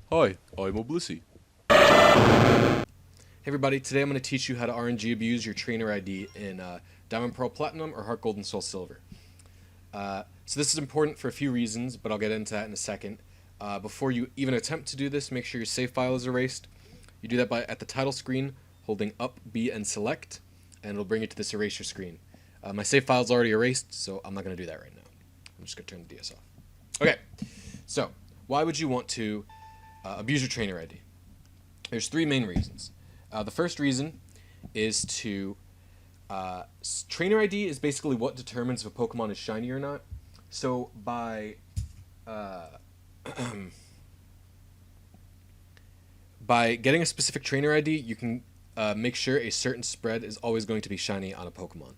Hi, I'm a Blisy. Hey everybody, today I'm going to teach you how to RNG abuse your trainer ID in Diamond, Pearl, Platinum, or Heart, Gold, and Soul Silver. So this is important for a few reasons, but I'll get into that in a second. Before you even attempt to do this, make sure your save file is erased. You do that by at the title screen, holding up B and select, and it'll bring you to this erasure screen. My save file is already erased, so I'm not going to do that right now. I'm just going to turn the DS off. Okay, so why would you want to abuse your trainer ID? There's three main reasons. The first reason is to trainer ID is basically what determines if a Pokemon is shiny or not. So by by getting a specific trainer ID, you can make sure a certain spread is always going to be shiny on a Pokemon.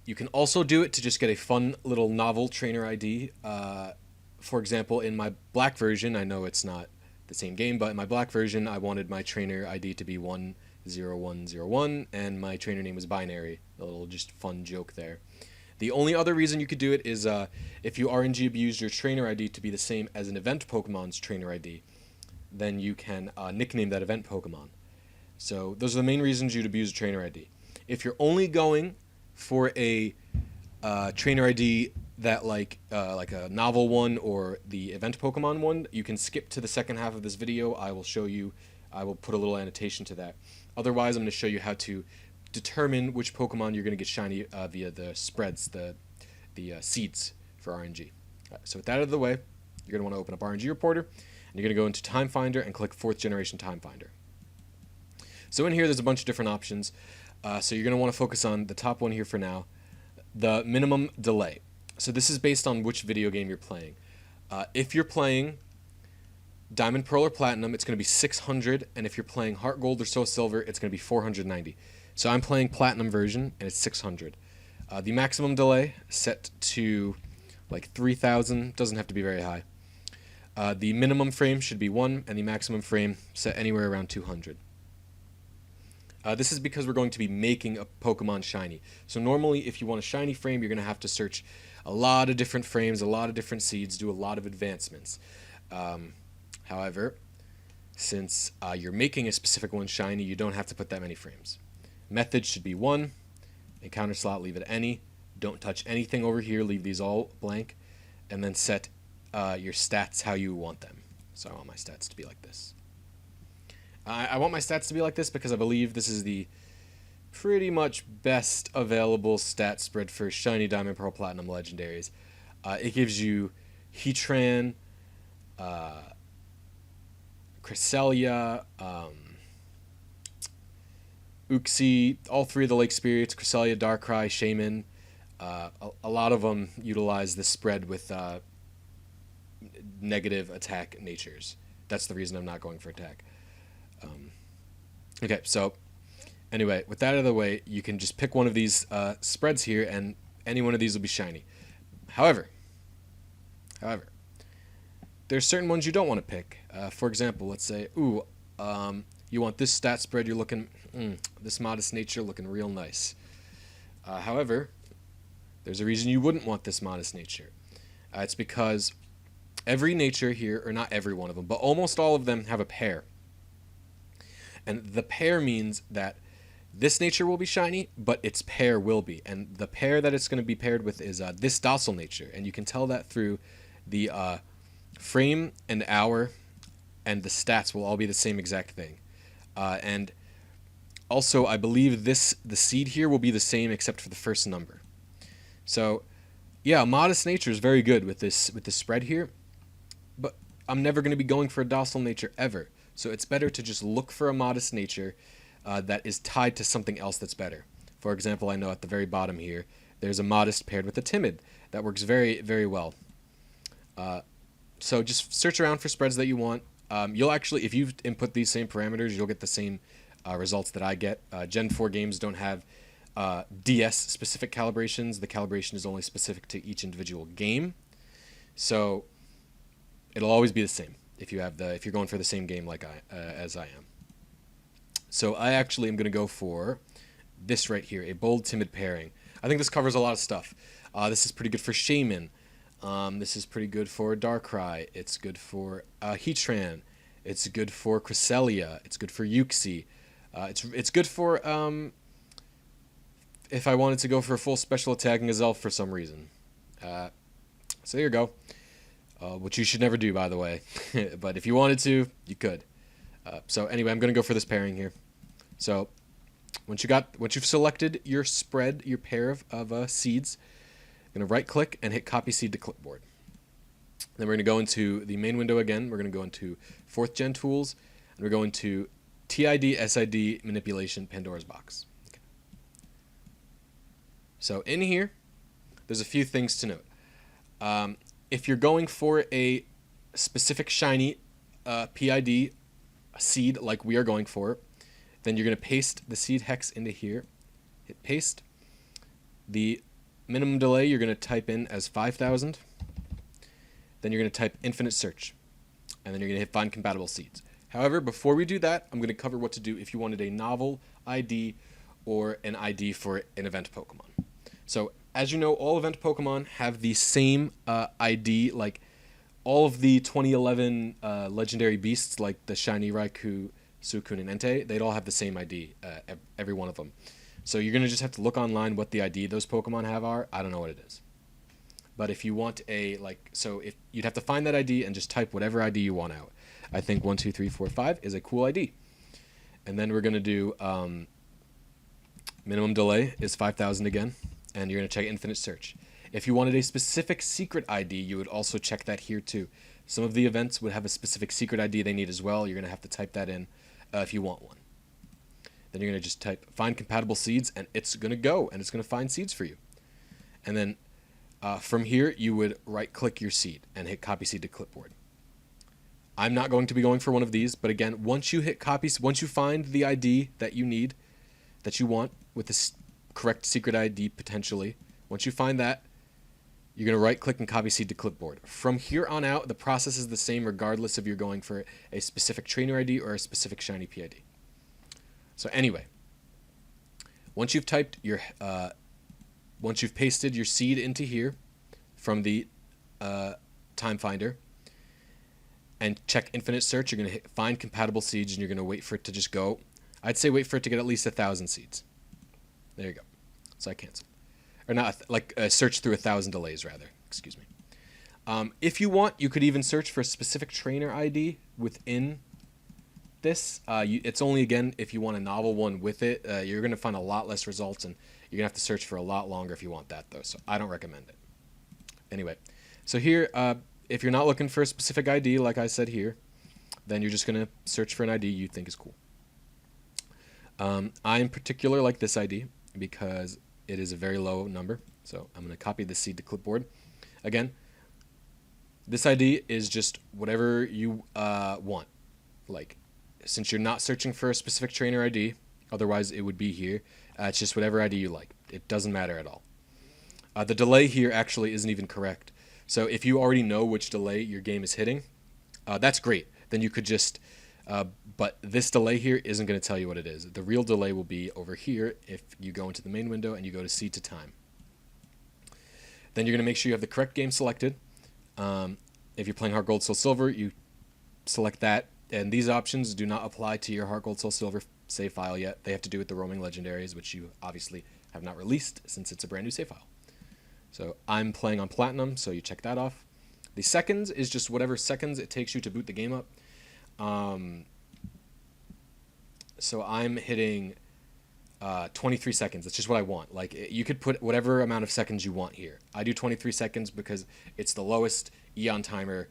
You can also do it to just get a fun little novel trainer ID. For example, in my black version, I know it's not the same game, but in my black version, I wanted my trainer ID to be 10101, and my trainer name was Binary. A little just fun joke there. The only other reason you could do it is if you RNG abused your trainer ID to be the same as an event Pokemon's trainer ID, then you can nickname that event Pokemon. So those are the main reasons you'd abuse a trainer ID. If you're only going for a trainer ID that like a novel one or the event Pokemon one, you can skip to the second half of this video. I will show you, I will put a little annotation to that. Otherwise, I'm going to show you how to determine which Pokemon you're going to get shiny via the spreads, the seeds for RNG. So with that out of the way, you're going to want to open up RNG Reporter, and you're going to go into Time Finder and click 4th generation Time Finder. So in here, there's a bunch of different options. So you're going to want to focus on the top one here for now, the minimum delay. So this is based on which video game you're playing. If you're playing Diamond, Pearl, or Platinum, it's going to be 600, and if you're playing Heart, Gold, or Soul Silver, it's going to be 490. So I'm playing Platinum version, and it's 600. The maximum delay set to like 3,000, doesn't have to be very high. The minimum frame should be 1, and the maximum frame set anywhere around 200. This is because we're going to be making a Pokemon shiny. So normally, if you want a shiny frame, you're going to have to search a lot of different frames, a lot of different seeds, do a lot of advancements. However, since you're making a specific one shiny, you don't have to put that many frames. Method should be 1. Encounter slot, leave it any. Don't touch anything over here, leave these all blank. And then set your stats how you want them. So I want my stats to be like this. I want my stats to be like this because I believe this is the pretty much best available stat spread for shiny Diamond, Pearl, Platinum legendaries. It gives you Heatran, Cresselia, Uxie, all three of the Lake Spirits, Cresselia, Darkrai, Shaman. A lot of them utilize this spread with negative attack natures. That's the reason I'm not going for attack. Okay, so anyway, with that out of the way, you can just pick one of these spreads here, and any one of these will be shiny. However, there's certain ones you don't want to pick. For example, let's say, you want this stat spread, you're looking, this modest nature looking real nice. However, there's a reason you wouldn't want this modest nature. It's because every nature here, or not every one of them, but almost all of them have a pair. And the pair means that this nature will be shiny, but its pair will be. And the pair that it's going to be paired with is this docile nature. And you can tell that through the frame and hour, and the stats will all be the same exact thing. And also, I believe the seed here will be the same except for the first number. So, yeah, modest nature is very good with this spread here, but I'm never going to be going for a docile nature ever. So it's better to just look for a modest nature that is tied to something else that's better. For example, I know at the very bottom here, there's a modest paired with a timid. That works very, very well. So just search around for spreads that you want. You'll actually, if you input these same parameters, you'll get the same results that I get. Gen 4 games don't have DS-specific calibrations. The calibration is only specific to each individual game. So it'll always be the same if you're going for the same game like as I am. So I actually am going to go for this right here, a bold timid pairing. I think this covers a lot of stuff. This is pretty good for Shaman. This is pretty good for Darkrai. It's good for Heatran. It's good for Cresselia. It's good for Uxie. It's good for if I wanted to go for a full special attacking Gazelle for some reason. So here you go. Which you should never do, by the way. But if you wanted to, you could. So anyway, I'm going to go for this pairing here. So once you've selected your spread, your pair of seeds, you're going to right-click and hit Copy Seed to Clipboard. Then we're going to go into the main window again. We're going to go into 4th Gen Tools, and we're going to TID, SID, Manipulation, Pandora's Box. Okay. So in here, there's a few things to note. If you're going for a specific shiny PID seed like we are going for, then you're going to paste the seed hex into here. Hit paste. The minimum delay you're going to type in as 5,000. Then you're going to type infinite search. And then you're going to hit find compatible seeds. However, before we do that, I'm going to cover what to do if you wanted a novel ID or an ID for an event Pokemon. So as you know, all event Pokemon have the same ID, like all of the 2011 legendary beasts, like the shiny Raikou, Suicune, and Entei, they'd all have the same ID, every one of them. So you're going to just have to look online what the ID those Pokemon have are. I don't know what it is. But if you want if you'd have to find that ID and just type whatever ID you want out. I think 1, 2, 3, 4, 5 is a cool ID. And then we're going to do minimum delay is 5,000 again. And you're going to check infinite search. If you wanted a specific secret ID, you would also check that here too. Some of the events would have a specific secret ID they need as well. You're going to have to type that in if you want one. Then you're going to just type find compatible seeds, and it's going to go, and it's going to find seeds for you. And then from here, you would right-click your seed and hit Copy Seed to Clipboard. I'm not going to be going for one of these, but again, once you find the ID that you need, that you want, with the correct secret ID potentially, once you find that, you're going to right-click and Copy Seed to Clipboard. From here on out, the process is the same regardless if you're going for a specific trainer ID or a specific shiny PID. So anyway, once you've pasted your seed into here from the time finder and check infinite search, you're going to hit find compatible seeds, and you're going to wait for it to just go. I'd say wait for it to get at least 1,000 seeds. There you go. So I canceled. Or not, search through 1,000 delays, rather. Excuse me. If you want, you could even search for a specific trainer ID within this. It's only, again, if you want a novel one with it, you're going to find a lot less results, and you're going to have to search for a lot longer if you want that, though. So I don't recommend it. Anyway, so here, if you're not looking for a specific ID, like I said here, then you're just going to search for an ID you think is cool. I in particular like this ID because it is a very low number. So I'm going to copy the seed to clipboard. Again, this ID is just whatever you want. Like, since you're not searching for a specific trainer ID, otherwise it would be here. It's just whatever ID you like. It doesn't matter at all. The delay here actually isn't even correct. So if you already know which delay your game is hitting, that's great. Then you could just... but this delay here isn't going to tell you what it is. The real delay will be over here if you go into the main window and you go to seed to time. Then you're going to make sure you have the correct game selected. If you're playing Heart Gold Soul Silver, you select that. And these options do not apply to your Heart Gold Soul Silver save file yet. They have to do with the roaming legendaries, which you obviously have not released since it's a brand new save file. So I'm playing on Platinum, so you check that off. The seconds is just whatever seconds it takes you to boot the game up. So I'm hitting 23 seconds. That's just what I want. Like, you could put whatever amount of seconds you want here. I do 23 seconds because it's the lowest Eon Timer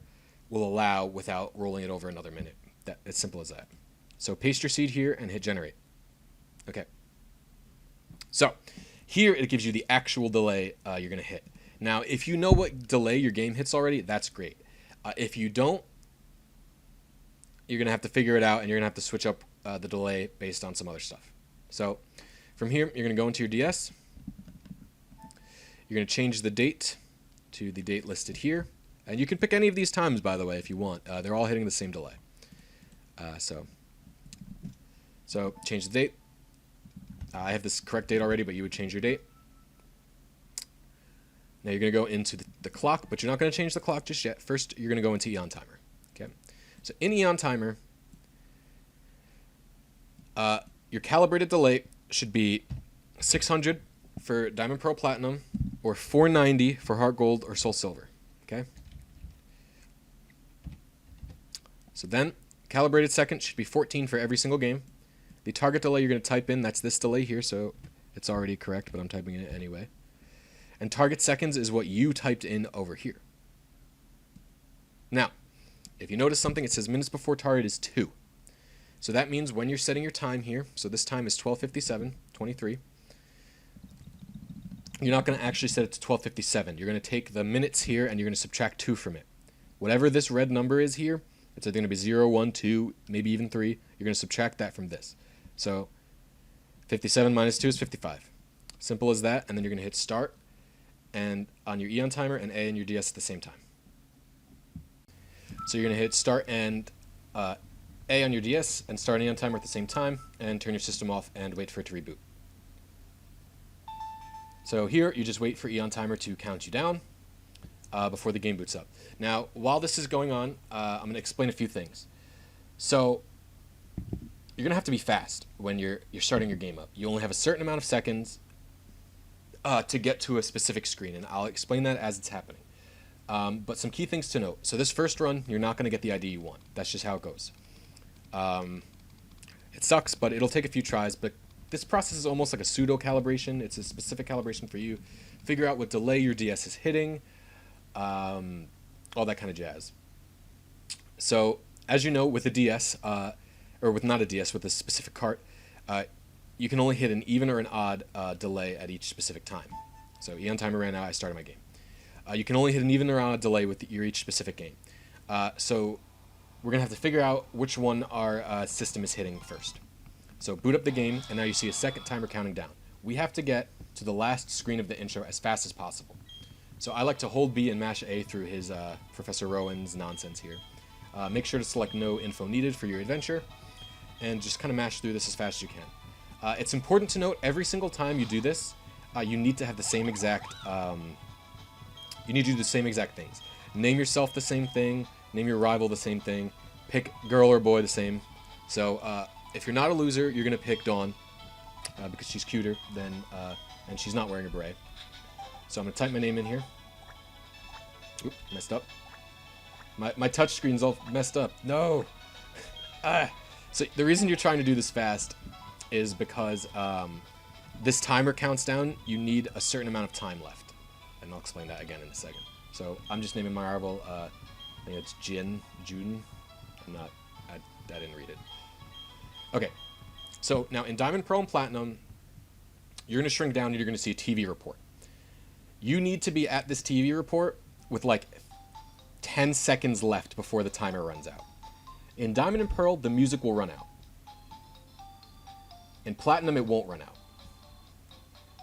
will allow without rolling it over another minute. It's simple as that. So paste your seed here and hit generate. Okay. So here it gives you the actual delay you're going to hit. Now, if you know what delay your game hits already, that's great. If you don't, you're going to have to figure it out, and you're going to have to switch up the delay based on some other stuff. So from here, you're going to go into your DS. You're going to change the date to the date listed here. And you can pick any of these times, by the way, if you want. They're all hitting the same delay. So change the date. I have this correct date already, but you would change your date. Now you're going to go into the clock, but you're not going to change the clock just yet. First, you're going to go into EonTimer. Okay, so in EonTimer, your calibrated delay should be 600 for Diamond, Pearl, Platinum, or 490 for Heart Gold or Soul Silver. Okay. So then, calibrated second should be 14 for every single game. The target delay you're going to type in, that's this delay here, so it's already correct, but I'm typing it anyway. And target seconds is what you typed in over here. Now, if you notice something, it says minutes before target is 2. So that means when you're setting your time here, so this time is 12:57:23, you're not going to actually set it to 12:57. You're going to take the minutes here and you're going to subtract 2 from it. Whatever this red number is here, it's either going to be 0, 1, 2, maybe even 3. You're going to subtract that from this. So 57 minus 2 is 55. Simple as that. And then you're going to hit start and on your EonTimer and A on your DS at the same time. So you're going to hit start and A on your DS and start an EonTimer at the same time and turn your system off and wait for it to reboot. So here you just wait for EonTimer to count you down before the game boots up. Now, while this is going on, I'm going to explain a few things. So you're going to have to be fast when you're starting your game up. You only have a certain amount of seconds to get to a specific screen, and I'll explain that as it's happening. But some key things to note. So this first run, you're not going to get the ID you want. That's just how it goes. It sucks, but it'll take a few tries. But this process is almost like a pseudo calibration. It's a specific calibration for you. Figure out what delay your DS is hitting, all that kind of jazz. So as you know, with a DS, or with not a DS, with a specific cart, you can only hit an even or an odd delay at each specific time. So EonTimer ran out, I started my game. You can only hit an even or odd delay with your each specific game. So we're going to have to figure out which one our system is hitting first. So boot up the game, and now you see a second timer counting down. We have to get to the last screen of the intro as fast as possible. So I like to hold B and mash A through his Professor Rowan's nonsense here. Make sure to select no info needed for your adventure, and just kind of mash through this as fast as you can. It's important to note every single time you do this, you need to have the same exact. You need to do the same exact things. Name yourself the same thing. Name your rival the same thing. Pick girl or boy the same. So if you're not a loser, you're gonna pick Dawn because she's cuter than, and she's not wearing a beret. So I'm gonna type my name in here. Oop, messed up. My touch screen's all messed up. No. So the reason you're trying to do this fast is because this timer counts down. You need a certain amount of time left, and I'll explain that again in a second. So I'm just naming my rival. I think it's June. I didn't read it. Okay. So now in Diamond, Pearl, and Platinum, you're gonna shrink down and you're gonna see a TV report. You need to be at this TV report with like 10 seconds left before the timer runs out. In Diamond and Pearl, the music will run out. In Platinum, it won't run out.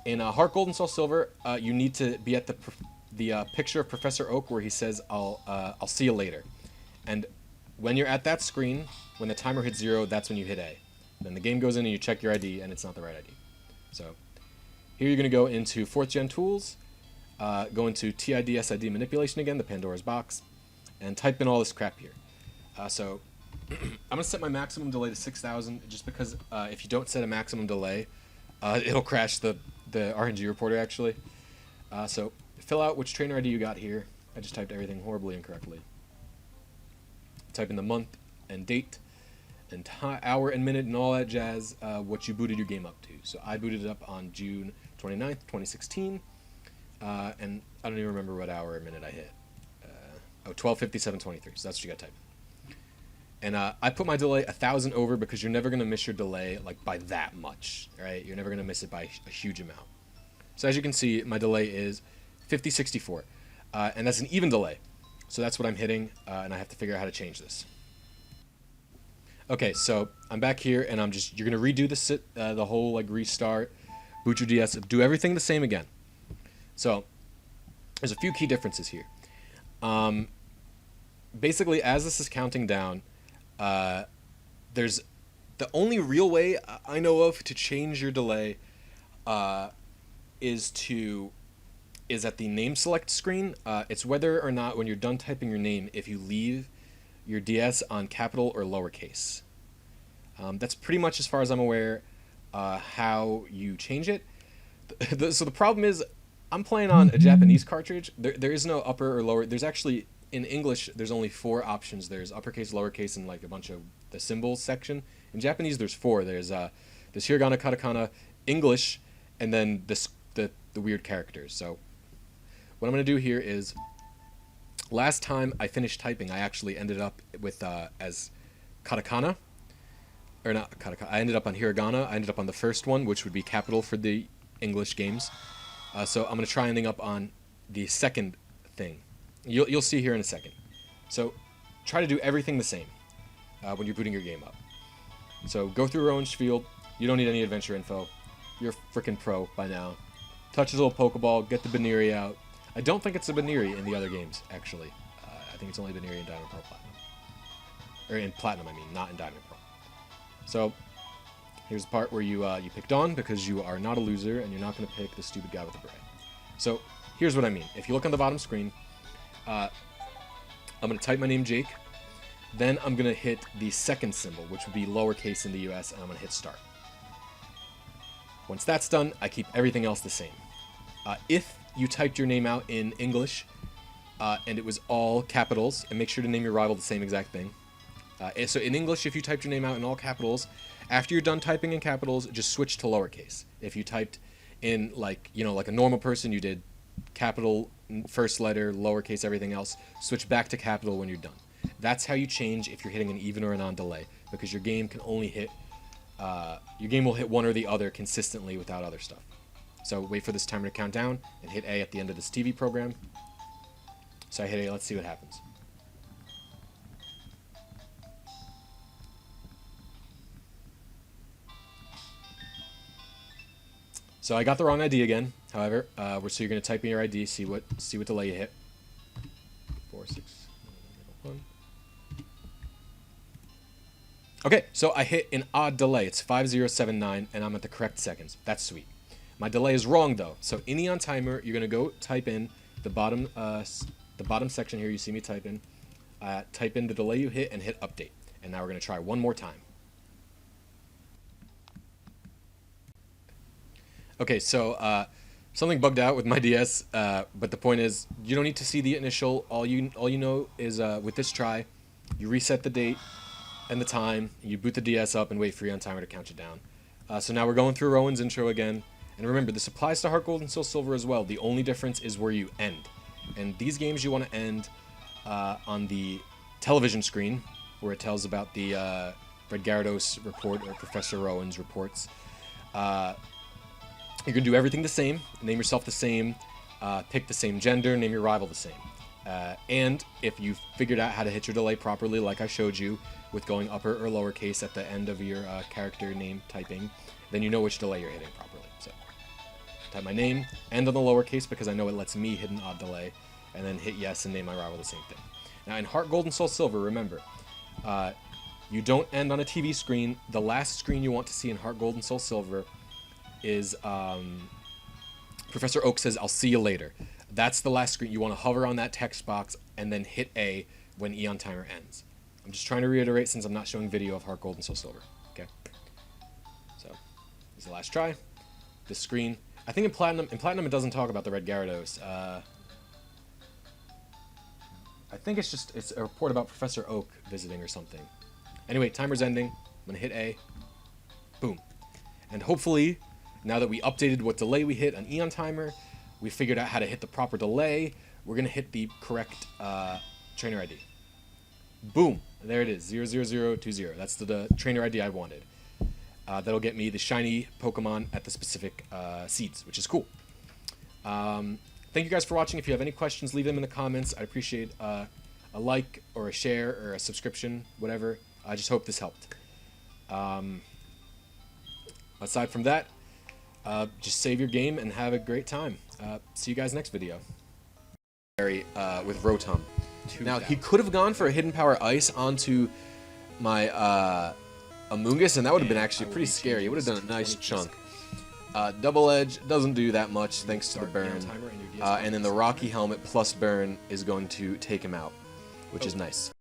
In Heart Gold and Soul Silver, you need to be at the picture of Professor Oak where he says, I'll see you later. And when you're at that screen, when the timer hits 0, that's when you hit A. Then the game goes in and you check your ID, and it's not the right ID. So here you're going to go into 4th Gen Tools, go into TID-SID Manipulation again, the Pandora's box, and type in all this crap here. So I'm going to set my maximum delay to 6,000, just because if you don't set a maximum delay, it'll crash the RNG Reporter, actually. So fill out which trainer ID you got here. I just typed everything horribly incorrectly. Type in the month and date and hour and minute and all that jazz, what you booted your game up to. So I booted it up on June 29th, 2016, and I don't even remember what hour or minute I hit. 12:57:23, so that's what you got to type. And I put my delay 1,000 over because you're never going to miss your delay like by that much, right? You're never going to miss it by a huge amount. So as you can see, my delay is 5064, and that's an even delay. So that's what I'm hitting, and I have to figure out how to change this. Okay, so I'm back here, and you're going to redo the whole like restart, boot your DS, do everything the same again. So there's a few key differences here. Basically, as this is counting down, there's the only real way I know of to change your delay is to is at the name select screen. It's whether or not when you're done typing your name, if you leave your DS on capital or lowercase. That's pretty much, as far as I'm aware, how you change it. So the problem is, I'm playing on a Japanese cartridge. There is no upper or lower. There's actually, in English, there's only 4 options. There's uppercase, lowercase, and like a bunch of the symbols section. In Japanese, there's 4. There's hiragana, katakana, English, and then the weird characters. So what I'm going to do here is, last time I finished typing, I actually ended up with as katakana. Or not katakana. I ended up on hiragana. I ended up on the first one, which would be capital for the English games. So I'm going to try ending up on the second thing. You'll see here in a second. So try to do everything the same when you're booting your game up. So go through Orange Field. You don't need any adventure info. You're a freaking pro by now. Touch his little Pokeball. Get the Baneri out. I don't think it's a Baneri in the other games, actually. I think it's only Baneri in Diamond, Pearl, Platinum. Or in Platinum, I mean, not in Diamond, Pearl. So here's the part where you pick Dawn, because you are not a loser and you're not going to pick the stupid guy with the beret. So here's what I mean. If you look on the bottom screen, I'm going to type my name, Jake. Then I'm going to hit the second symbol, which would be lowercase in the US, and I'm going to hit start. Once that's done, I keep everything else the same. If you typed your name out in English and it was all capitals, and make sure to name your rival the same exact thing. So in English, if you typed your name out in all capitals, after you're done typing in capitals, just switch to lowercase. If you typed in like a normal person, you did capital first letter, lowercase everything else, switch back to capital when you're done. That's how you change if you're hitting an even or a non-delay, because your game can only hit will hit one or the other consistently without other stuff. So wait for this timer to count down and hit A at the end of this TV program. So I hit A. Let's see what happens. So I got the wrong ID again. However, so you're going to type in your ID, see what delay you hit. 4, 6, 1. Okay, so I hit an odd delay. It's 5079, and I'm at the correct seconds. That's sweet. My delay is wrong though. So in EonTimer, you're going to go type in the bottom section here. You see me type in. Type in the delay you hit and hit update. And now we're going to try one more time. Okay, so something bugged out with my DS, but the point is, you don't need to see the initial. All you know is with this try, you reset the date and the time, you boot the DS up and wait for EonTimer to count you down. So now we're going through Rowan's intro again, and remember, this applies to Heart Gold and Soul Silver as well. The only difference is where you end. And these games you want to end on the television screen, where it tells about the Red Gyarados report or Professor Rowan's reports. You're going to do everything the same, name yourself the same, pick the same gender, name your rival the same. And if you've figured out how to hit your delay properly, like I showed you, with going upper or lowercase at the end of your character name typing, then you know which delay you're hitting properly. So type my name, end on the lowercase because I know it lets me hit an odd delay, and then hit yes and name my rival the same thing. Now in Heart Gold and Soul Silver, remember, you don't end on a TV screen. The last screen you want to see in Heart Gold and Soul Silver is Professor Oak says, "I'll see you later." That's the last screen. You want to hover on that text box and then hit A when EonTimer ends. I'm just trying to reiterate since I'm not showing video of Heart Gold and Soul Silver. Okay. So this is the last try. This screen. I think in Platinum it doesn't talk about the Red Gyarados. I think it's a report about Professor Oak visiting or something. Anyway, timer's ending. I'm gonna hit A. Boom. And hopefully, now that we updated what delay we hit on EonTimer, we figured out how to hit the proper delay. We're going to hit the correct trainer ID. Boom. There it is, 00020. That's the trainer ID I wanted. That'll get me the shiny Pokemon at the specific seeds, which is cool. Thank you guys for watching. If you have any questions, leave them in the comments. I'd appreciate a like or a share or a subscription, whatever. I just hope this helped. Aside from that, just save your game and have a great time. See you guys next video. With Rotom. Now, he could have gone for a Hidden Power Ice onto my Amoonguss, and that would have been actually pretty scary. It would have done a nice chunk. Double Edge doesn't do that much thanks to the burn. and then the Rocky helmet plus burn is going to take him out, which is nice.